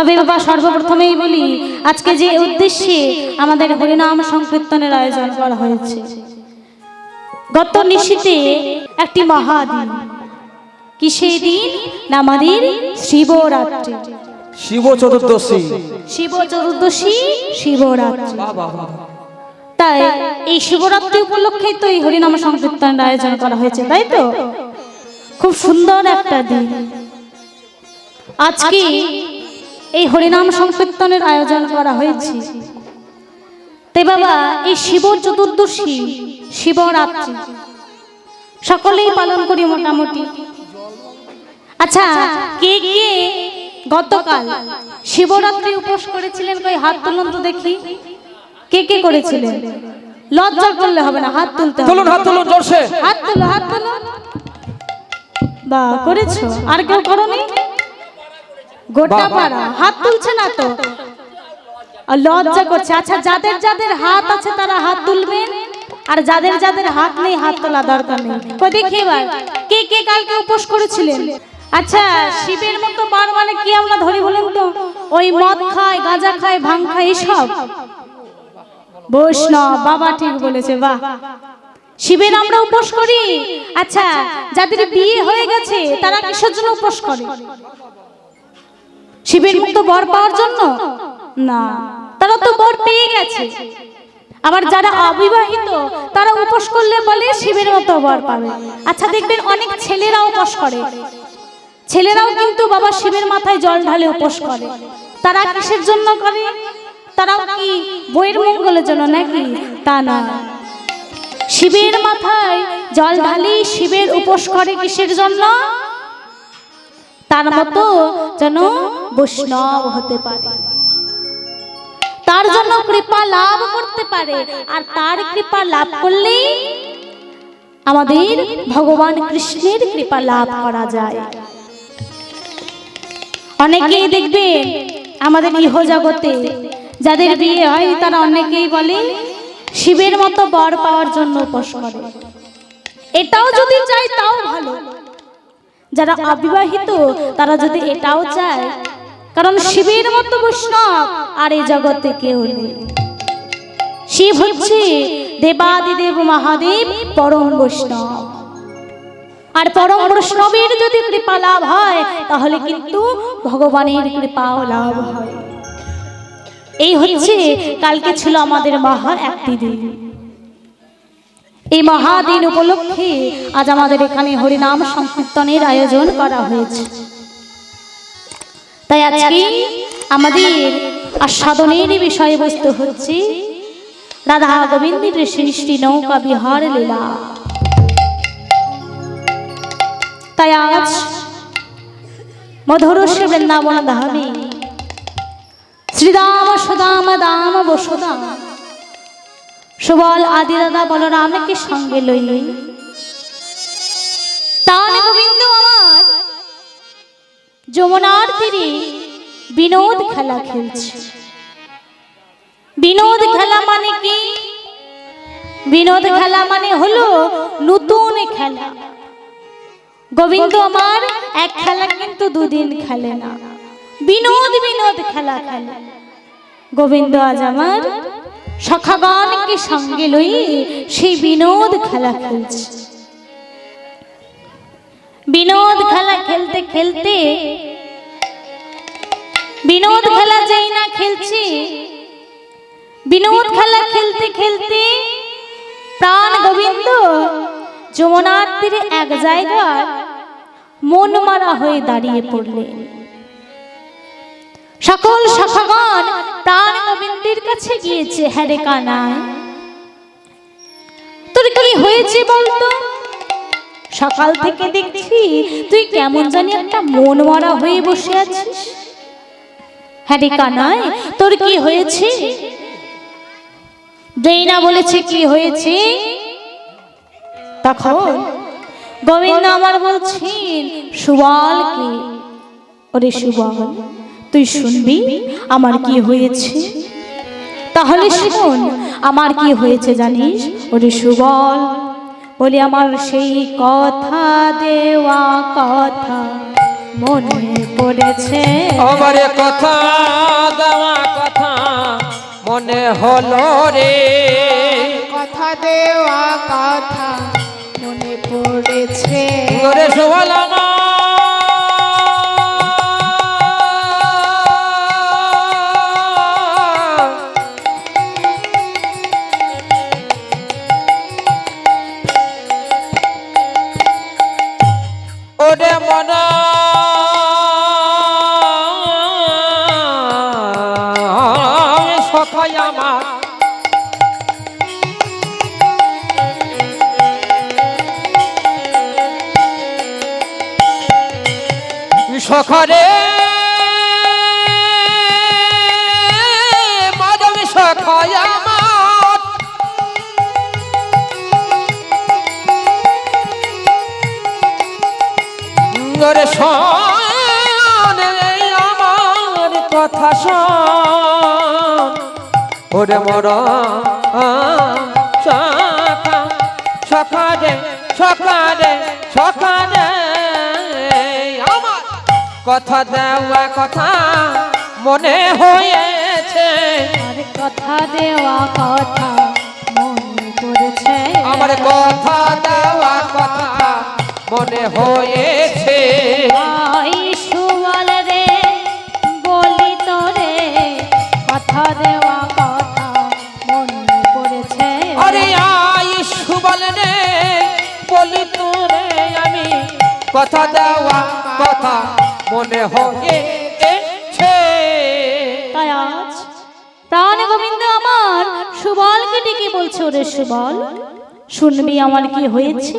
তবে বাবা সর্বপ্রথমেই বলি, আজকে যে উদ্দেশ্যে আমাদের হরিনাম সংকীর্তনের আয়োজন করা হয়েছে, গত নিশীতে একটি মহাদিন। কি সেই দিন? না আমাদের শিবরাত্রি, শিব চতুর্দশী। শিব চতুর্দশী, শিবরাত্রি। তাই এই শিবরাত্রি উপলক্ষে তো এই হরিনাম সংকীর্তনের আয়োজন করা হয়েছে, তাই তো? খুব সুন্দর একটা দিন। আজকে এই হরিনাম সংকীর্তনের আয়োজন করা হয়েছে। তাই বাবা এই শিব চতুর্দশী, শিবরাত্রি সকলেই পালন করি মোটামুটি। আচ্ছা, কে কে গতকাল শিবরাত্রি উপোস করেছিলেন? কই হাত তুলুন তো দেখি, কে কে করেছিলেন? লজ্জা করলে হবে না, হাত তুলতে হবে। তুলুন, হাত তুলুন জোরসে। হাত তুলো, হাত তুলো। বাহ, করেছো? আর কেউ করোনি? গোটা পাড়া হাত তুলছে না তো, লজ্জা করছে। আচ্ছা, যাদের যাদের হাত আছে তারা হাত তুলবেন, আর যাদের যাদের হাত নেই হাত তোলা দরকার নেই। কই দেখি এবার কে কে কালকে উপোস করেছিলেন? আচ্ছা, শিবের মতো বার মানে কি আমরা ধরি বলেন তো? ওই মদ খায়, গাঁজা খায়, ভাং খায়, এসব বৈষ্ণব। বাবা ঠিক বলেছে, বাহ। শিবের আমরা উপোস করি। আচ্ছা, যাদের বিয়ে হয়ে গেছে তারা কিসের জন্য উপোস করে? শিবের মতো বর পাওয়ার জন্য না, তারা তো বর পেয়ে গেছে। আবার যারা অবিবাহিত তারা উপোস করলে বলে শিবের মতো বর পাবে। আচ্ছা, দেখবেন অনেক ছেলেরাও উপোস করে, ছেলেরাও কিন্তু বাবা শিবের মাথায় জল ঢালে উপোস করে। তারা কিসের জন্য করে? তারাও কি বইয়ের মঙ্গলের জন্য নাকি? তা না, শিবের মাথায় জল ঢালি শিবের উপোস করে কিসের জন্য? তার মতো যেন বৈষ্ণব হতে পারে, তার জন্য কৃপা লাভ করতে পারে। আর তার কৃপা লাভ করলেই আমাদের ভগবান কৃষ্ণের কৃপা লাভ করা যায়। অনেকেই দেখবেন আমাদের ইহ জগতে যাদের বিয়ে হয় তারা অনেকেই বলে শিবের মতো বর পাওয়ার জন্য উপোস করে। এটাও যদি চাই তাও ভালো। যারা অবিবাহিত তারা যদি এটাও চায়, কারণ শিবের মতো বৈষ্ণব আর এই জগতে কেউ নেই। শিব হচ্ছে দেবাদিদেব মহাদেব, পরম বৈষ্ণব। আর পরম বৈষ্ণবের যদি কৃপা লাভ হয় তাহলে কিন্তু ভগবানের কৃপাও লাভ হয়। এই হচ্ছে কালকে ছিল আমাদের মহা একটি দিন। এই মহাদিন উপলক্ষে আজ আমাদের এখানে হরিনাম সংকীর্তনের আয়োজন করা হয়েছে। তাই আজকে আমাদের আস্বাদনের বিষয়বস্তু হচ্ছে রাধা গোবিন্দের সৃষ্টি নৌকা বিহার লীলা। তাই আজ মধুরস্য বৃন্দাবন ধামে শ্রীদাম সুদাম দাম বসুদাম সুবল আদি দাদা বলরামকে সঙ্গে লইলে তান গোবিন্দ আমার যমুনার তীরে বিনোদ খেলা খেলছে। বিনোদ খেলা মানে কি? বিনোদ খেলা মানে হলো নতুন খেলা। গোবিন্দ আমার এক খেলা কিন্তু দুদিন খেলে না, বিনোদ বিনোদ খেলা খেলে। গোবিন্দ আজ আমার সখাগণকে সঙ্গে লই সেই বিনোদ খেলা খেলছে। বিনোদ খেলা খেলতে খেলতে, বিনোদ খেলা যেই না খেলছি, বিনোদ খেলা খেলতে খেলতে প্রাণ গোবিন্দ যমুনার তীরে এক জায়গায় মন মারা হয়ে দাঁড়িয়ে পড়লেন। সকল সখাগণ প্রাণ গোবিন্দের কাছে গিয়েছে, হ্যাঁ রে কানাই তোর কি হয়েছে বলতো? সকাল থেকে দেখছি তুই কেমন জানি একটা মন মারা হয়ে বসে আছিস। হ্যাঁ রে কানাই তোর কি হয়েছে? দেইনা বলেছে কি হয়েছে। তখন গোবিন্দ আমার বলছেন, সুবল কি? ওরে সুবল, তুই শুনবি আমার কি হয়েছে? তাহলে শোন আমার কি হয়েছে জানিস? ওরে সুবল, বলি আমার সেই কথা দেওয়া কথা মনে পড়েছে আমার কথা দেওয়া কথা মনে হলো রে, কথা দেওয়া কথা মনে পড়েছে। ওরে সোহাল আমার ওরে মনা সখাই আমার সখারে মাধব সখাই আমার ওরে শোন আমার কথা শোন ওরে মরা সখা সখারে সখারে সখারে আমার কথা দেওয়া কথা মনে হয়েছে, আর কথা দেওয়া কথা মনে পড়েছে আমার কথা দেওয়া কথা মনে হয়েছে। আই সুবল রে বলি তোরে কথা দেওয়া কথা মনে পড়েছে আরে আই সুবল রে বলি তোরে আমি কথা দেওয়া কথা মনে হয়েছে। তাই আজ প্রাণ গোবিন্দ আমার সুবলকে ডেকে বলছে, ওরে সুবল শুনবি আমার কি হয়েছে,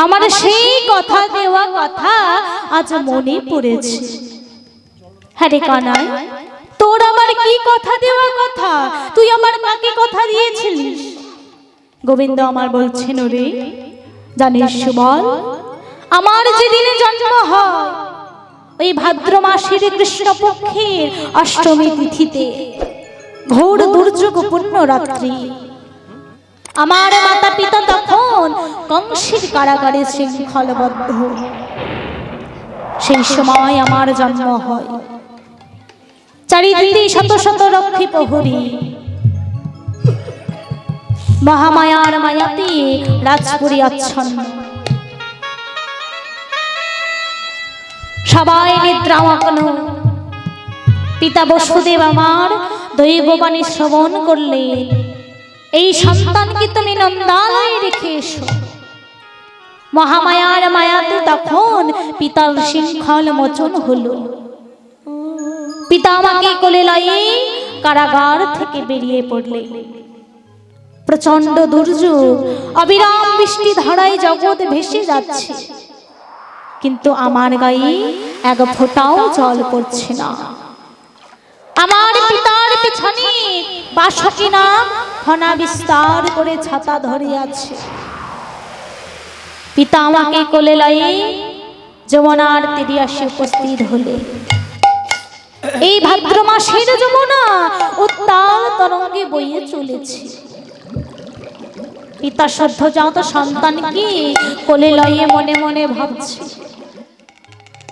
আমার সেই কথা দেওয়া কথা আজ মনে পড়েছে। হ্যাঁ রে কানাই, তোর আমার কি কথা দেওয়া কথা, তুই আমার কাকে কথা দিয়েছিলিস? গোবিন্দ আমার বলছেন, ওরে জানিস সুবল, আমার যেদিনে জন্ম হয় ওই ভাদ্র মাসের কৃষ্ণ পক্ষের অষ্টমী তিথিতে ঘোর দুর্যোগ পূর্ণ রাত্রি, আমার মাতা পিতা তখন কংসের কারাগারে শৃঙ্খলবদ্ধ। সেই সময় আমার জন্ম হয়, চারিদিকে শত শত রক্ষী প্রহরী, মহামায়ার মায়াতে রাজপুরী আচ্ছন্ন, সবাই নিদ্রামগ্ন। পিতা বসুদেব আমার দৈববাণী শ্রবণ করলেন, এই সন্তানকে তুমি নন্দালয়ে রেখে এসো। মহামায়ার মায়াতে তখন পিতার শৃঙ্খল মোচন হলো। পিতা আমাকে কোলে লয়ে কারাগার থেকে বেরিয়ে পড়লে। প্রচন্ড দুর্যোগ, অবিরাম বৃষ্টি ধারায় জগৎ ভেসে যাচ্ছে, কিন্তু আমার গায়ে এক ফোঁটাও জল পড়ছে না। আমার পিতার পিছনে বাসকি নাগ ফনা বিস্তার করে ছাতা ধরে আছে। পিতা আমাকে কোলে লয়ে যমুনার তীরে আসে উপস্থিত হলে। এই ভাদ্র মাসের যমুনা উত্তাল তরঙ্গে বইয়ে চলেছে। পিতা সদ্যজাত সন্তানকে কোলে লয়ে মনে মনে ভাবছে,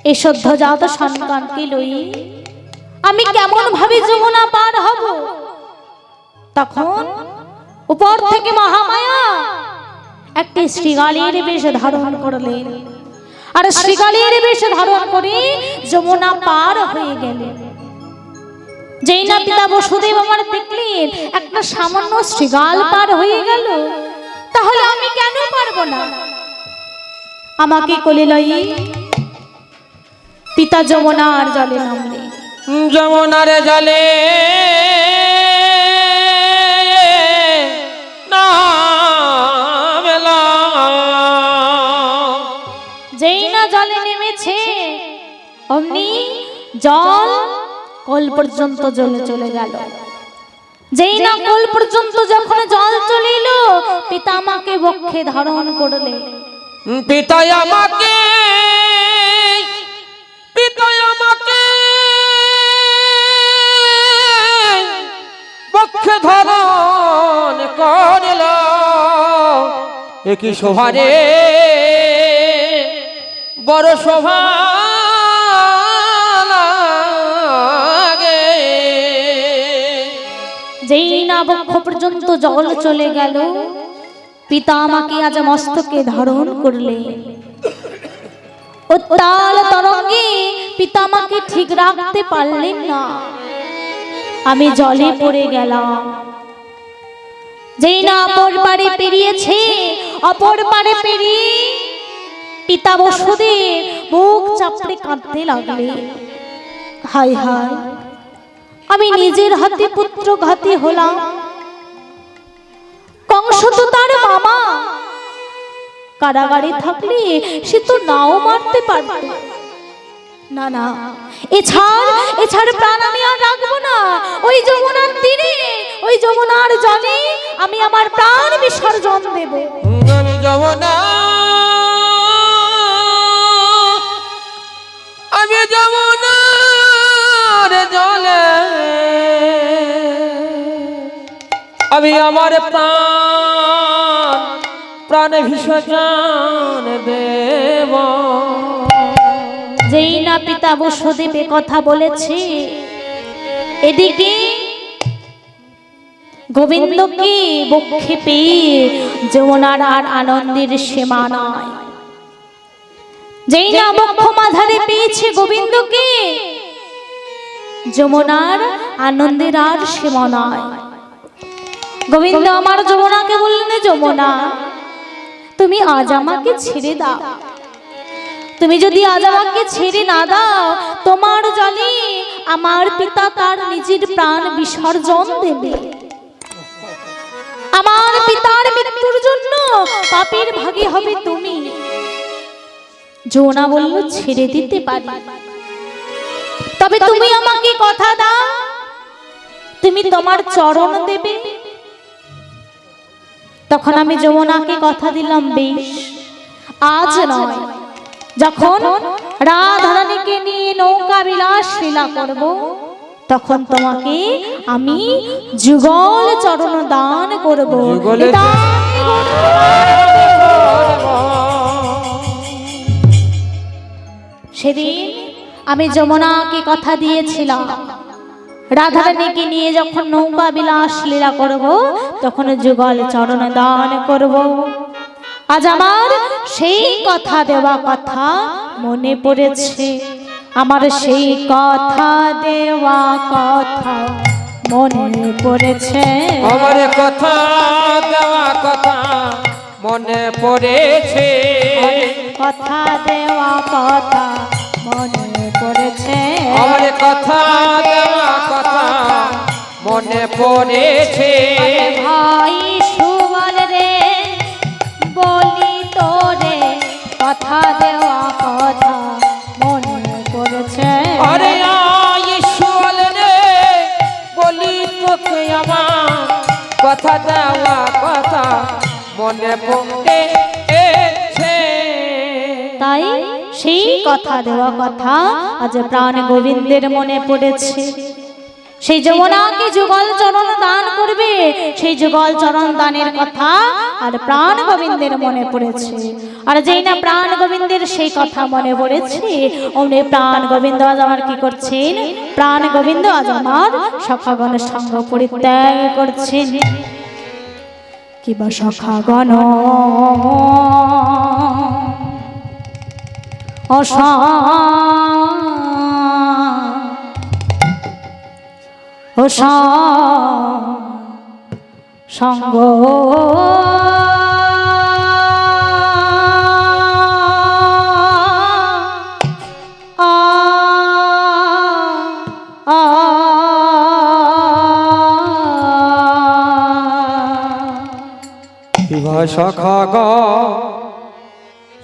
এই সদ্যজাত সন্তানকে লয়ে আমি কেমন ভাবে যমুনা পার হব। তখন উপর থেকে মহামায়া একটি শৃগালের বেশ ধারণ করলেন, আর শৃগালের বেশ ধারণ করে যমুনা পার হয়ে গেলেন। যেই না পিতা বসুদেব আমার দেখলেন একটা সামান্য শৃগাল পার হয়ে গেল, তাহলে আমি কেন পারবো না? আমাকে কোলে লয়ে পিতা যমুনার জলে নামলেন। যমুনার জলে যেই না জলে নেমেছে অমনি জল কোল পর্যন্ত জলে চলে গেল। যেই না কোল পর্যন্ত যখন জল চলে এলো, পিতা আমাকে বক্ষে ধারণ করলে। পিতা আমাকে বক্ষে ধারণ করল। একই শোভা রে, বড় শোভা যেই না বক্ষ পর্যন্ত জল চলে গেল, পিতা আমাকে আজ মস্তকে ধারণ করলে। উত্তাল তরঙ্গে পিতা আমাকে ঠিক রাখতে পারলেন না, আমি জলে পড়ে গেলাম। যেই না অপর পারে পেরিয়েছে, অপর পারে পেরিয়ে পিতা বসুদেব বুক চাপড়ে কাঁদতে লাগলে। হায় হায়, আমি নিজের হাতে পুত্র ঘাতী হলাম। কংস তো তার মামা, কারাগারে থাকলে সে তো নাও মারতে পারত। না না, এছাড় প্রাণ আমি আর রাখবো না। ওই যমুনার তীরে, ওই যমুনার জলে আমি আমার প্রাণ বিসর্জন দেব। আমি যমুনা, আমি যমুনার জলে আমি আমার প্রাণ বিসর্জন দেব। যেই না পিতা বসুদেব কথা বলেছে, এদিকে গোবিন্দকে বক্ষে পেয়ে যমুনার আর আনন্দের সীমা নাই। যেই না বক্ষ মাঝারে পেয়েছে গোবিন্দকে, যমুনার আনন্দের আর সীমা নাই। গোবিন্দ আমার যমুনাকে বললেন, যমুনা তুমি আজ আমাকে ছেড়ে দাও। তুমি যদি আজ আমাকে ছেড়ে না দাও, তোমার জলে আমার পিতা তার নিজের প্রাণ বিসর্জন দেবে। আমার পিতার মৃত্যুর জন্য পাপের ভাগী হবে তুমি। যমুনা বলল, ছেড়ে দিতে পারি, তবে তুমি আমাকে কথা দাও, তুমি তোমার চরণ দেবে। তখন আমি যমুনাকে কথা দিলাম, বেশ আজ নয়, যখন রাধারানীকে নিয়ে নৌকা বিলাস লীলা করব, তখন তোমাকে আমি যুগল চরণ দান করব। সেদিন আমি যমুনাকে কথা দিয়েছিলাম, রাধারানীকে নিয়ে যখন নৌকা বিলাস লীলা করব, তখন যুগল চরণ দান করব। আজ আমার সেই কথা দেওয়া কথা মনে পড়েছে, আমার সেই কথা দেওয়া কথা মনে পড়েছে, আমার কথা দেওয়া কথা মনে পড়েছে, কথা দেওয়া কথা মনে পড়েছে, আমার কথা দেওয়া কথা মনে পড়েছে। ভাই সুবল রে বলি তোরে, কথা দেওয়া কথা মনে পড়েছে। আরে ঈশ্বর রে বলি তোকে, আমার কথা দেওয়া কথা মনে পড়েছে। তাই সেই কথা দেওয়া কথা আজ প্রাণ গোবিন্দের মনে পড়েছে। সেই যমুনাকে যুগল চরণ দান করবে, সেই যুগল চরণ দানের কথা আর প্রাণ গোবিন্দের মনে পড়েছে। আর যেই না প্রাণ গোবিন্দের সেই কথা মনে পড়েছে, অমনি প্রাণ গোবিন্দ আজ আমার কি করছেন? প্রাণ গোবিন্দ আজ আমার সখাগণ সঙ্গ পরিত্যাগ করছেন। কিবা সখাগণ সঙ্গ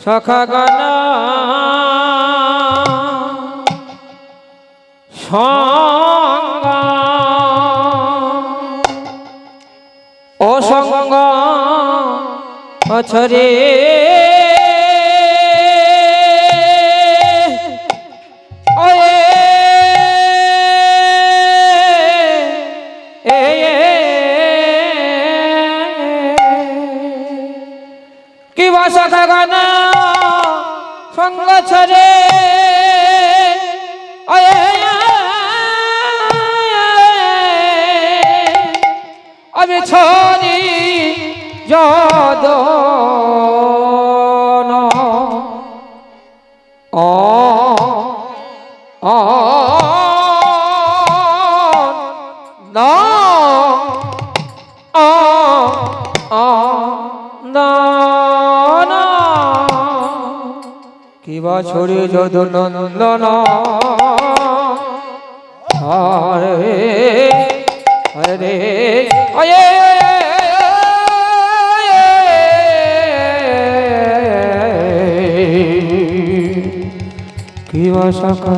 সখাগণ সঙ্গ অসঙ্গ অছরে কিবা সখাগণ সঙ্গ ছরে আমি ছড়ি যদ কিবা ছড়ি যদ নন্দন হরে হরে হরে কিবা সখা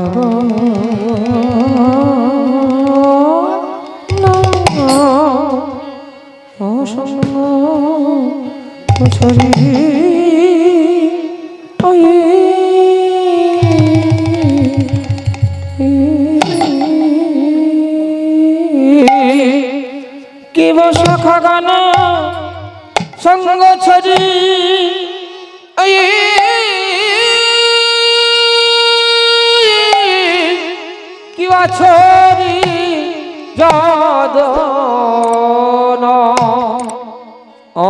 অসঙ্গ ছড়ি কিবা সখা গান সঙ্গ ছড়ি কিবা ছড়ি যদ ও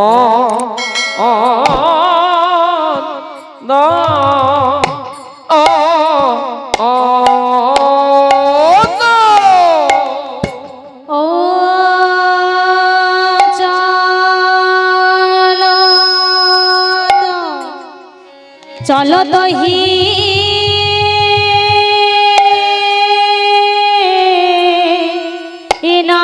চলো তো হি ইনা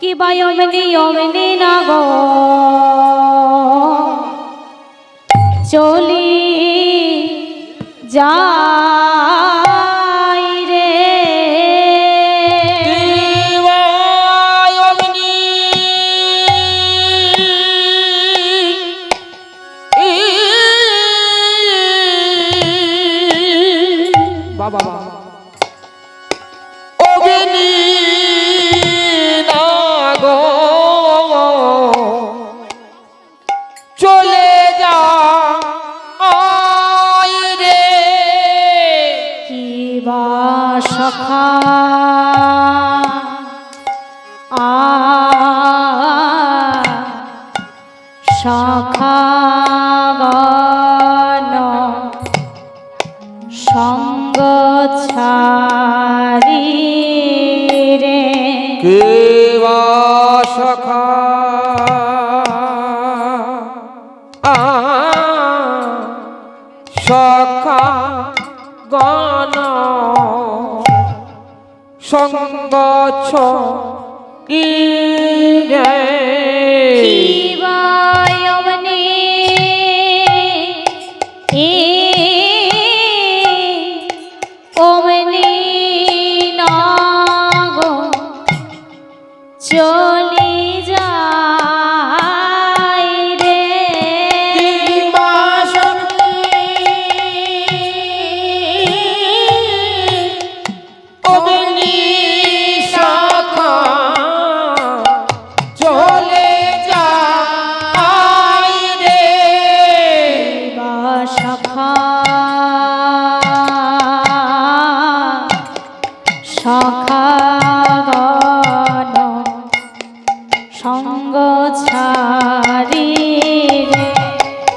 কি বায়মনি অমনি না গো চলি যাই রে বাবা অগ্নি না গো চলে যা রে কি বা সখা সখা গণ সঙ্গ ছাড়ি রে কেবা সখা সখা গণ সঙ্গ ছড়ি রে শিবায়মনি ওমনি নাগো চলি যাই রে অগ্নি শাখা চলে যায় রে বা সখা সখা গণ সঙ্গ ছাড়ি রে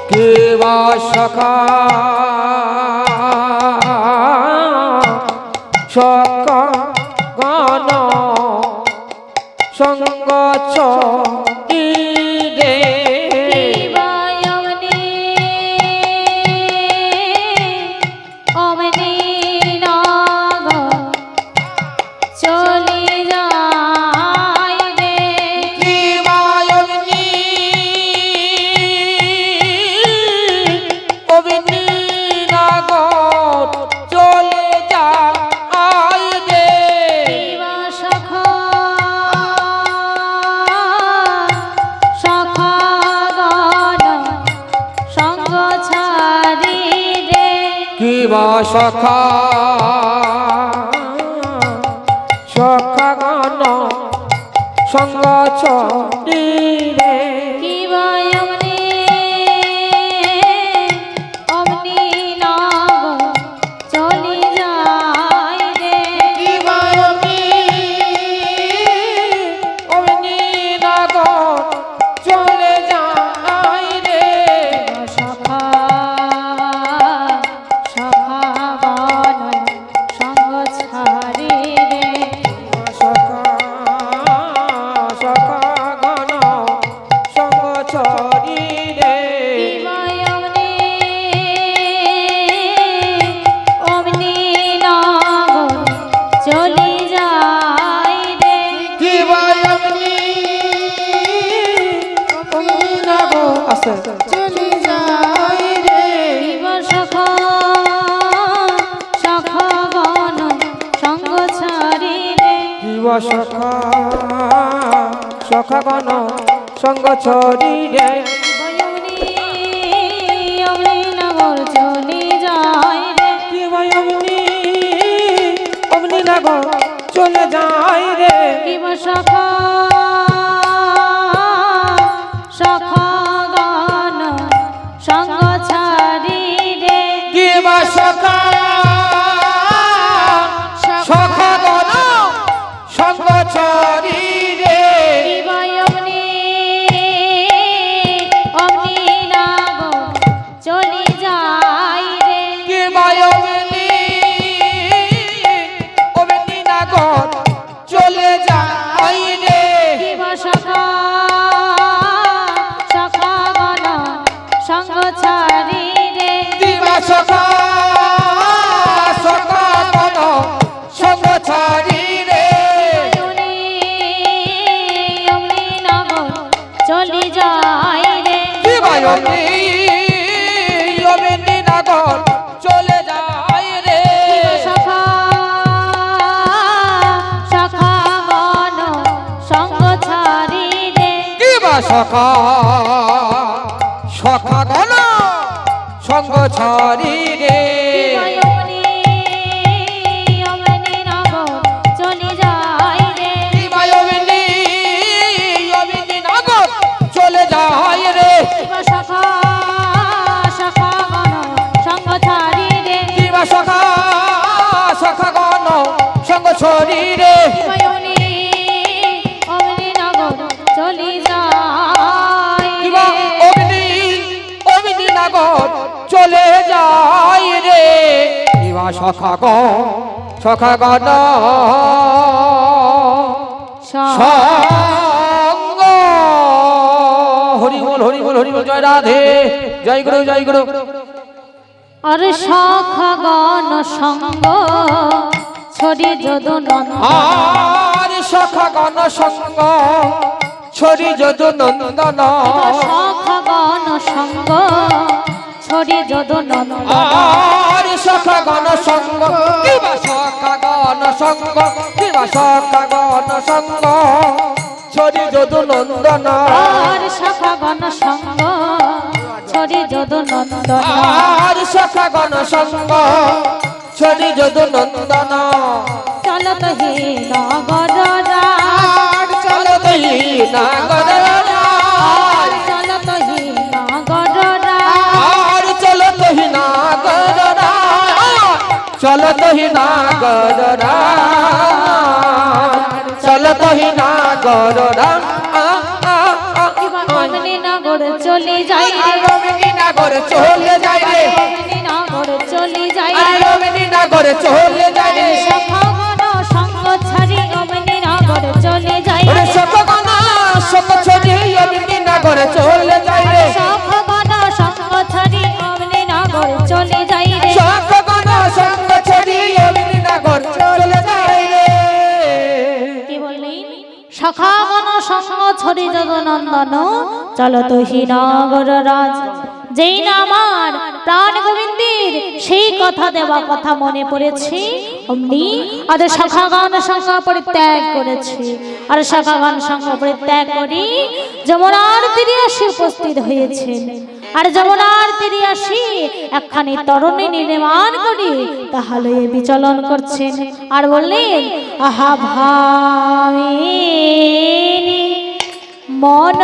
কেবা সখা সখা গান সঙ্গ ছড়ি রে শিবায়মনি অমনি নাগো চলি যাই রে শিবায়গ্নি অগ্নি নাগর চলে যায় রে শিবা সখা সখা গণ সঙ্গ ছাড়ি রে কিবা সখা সখা গান সঙ্গ ছড়ি রে শিবায়মনি সখা সখা গণ সঙ্গ ছড়ি রে অমনি নগর চলে যায় রে কি ভাই অমনি লাগো চলে যায় রে শিব সখা সখা গান সঙ্গ ছাড়ি রে কি বা সখা সখা গণ সঙ্গ ছড়ি রে শিব অমনি অমনি নগর চলে যায় রে কি ভাই অমনি লাগো চলে যায় রে শিব সখা সখা গান সঙ্গ ছাড়ি রে দিবা সখা সখা গণ সঙ্গ ছড়ি রে অমনি অমনি নগর চলে যায় রে দিবা অমনি লাগো চলে যায় রে সখা সখা গণ সঙ্গ ছাড়ি রে দিবা সখা সখা গণ সঙ্গ ছড়ি রে অমনি অমনি নগর চলে যায় রে দিবা অমনি লাগো চলে যায় রে সখা সখা গণ সঙ্গ ছাড়ি রে দিবা সখা সখা গণ সঙ্গ ছড়ি রে অমনি অমনি নগর চলে যায় দিবা রে অমনি লাগো চলে যায় রে দিবা সখা গণ সঙ্গ হরি বল জয় রাধে জয় গুরু আর সখা গণ সঙ্গ ছড়ি যদু নন্দ আর সখা গণ সঙ্গ ছড়ি যদু নন্দন সখা গণ সঙ্গ ছড়ি যদু নন্দ আর সখা গণ সঙ্গ কিবা সখা গণ সঙ্গ কিবা সখা গণ সঙ্গ ছড়ি যদু নন্দন আর সখা গণ সঙ্গ ছড়ি যদু নন্দ আর সখা গণ সঙ্গ ছড়ি যদু নন্দন চলত হে নগর আর চলো দেই নাগর আর চলত হে নগর আর চলো তোহি নাগর চলো তোহি নাগর চলো তোহি নাগর অমনি নগর চলে যাই রে রমিনী নাগর চলে যায় রে অমনি নগর চলে যাই আরে রে রমিনী নাগর চলে যায় রে সখা গণ সঙ্গ ছাড়ি অমনি নগর চলে যাই ওরে রে সতগণ সত ছড়ি রমিনী নাগর চলে যায় রে সখা গণ সঙ্গ ছাড়ি অমনি নগর চলে যাই রে সতগণ সঙ্গ ছড়ি রমিনী নাগর চলে যায় রে কি বললেন সখা গণ সঙ্গ ছড়ি জগনন্দন চলত হি নগর রাজ যেই না আমার প্রাণ গোবিন্দের সেই কথা দেওয়া কথা মনে পড়েছে অমনি আদের সখাগান সঙ্গ পরিত্যাগ করেছে আর সখাগান সঙ্গ পরিত্যাগ করি যমুনার তীরে আসি উপস্থিত হয়েছেন আর যমুনার তীরে আসি একখানি তরণী নির্মাণ করি তাহলে বিচলন করছেন আর বললেন আহা ভামিনী মন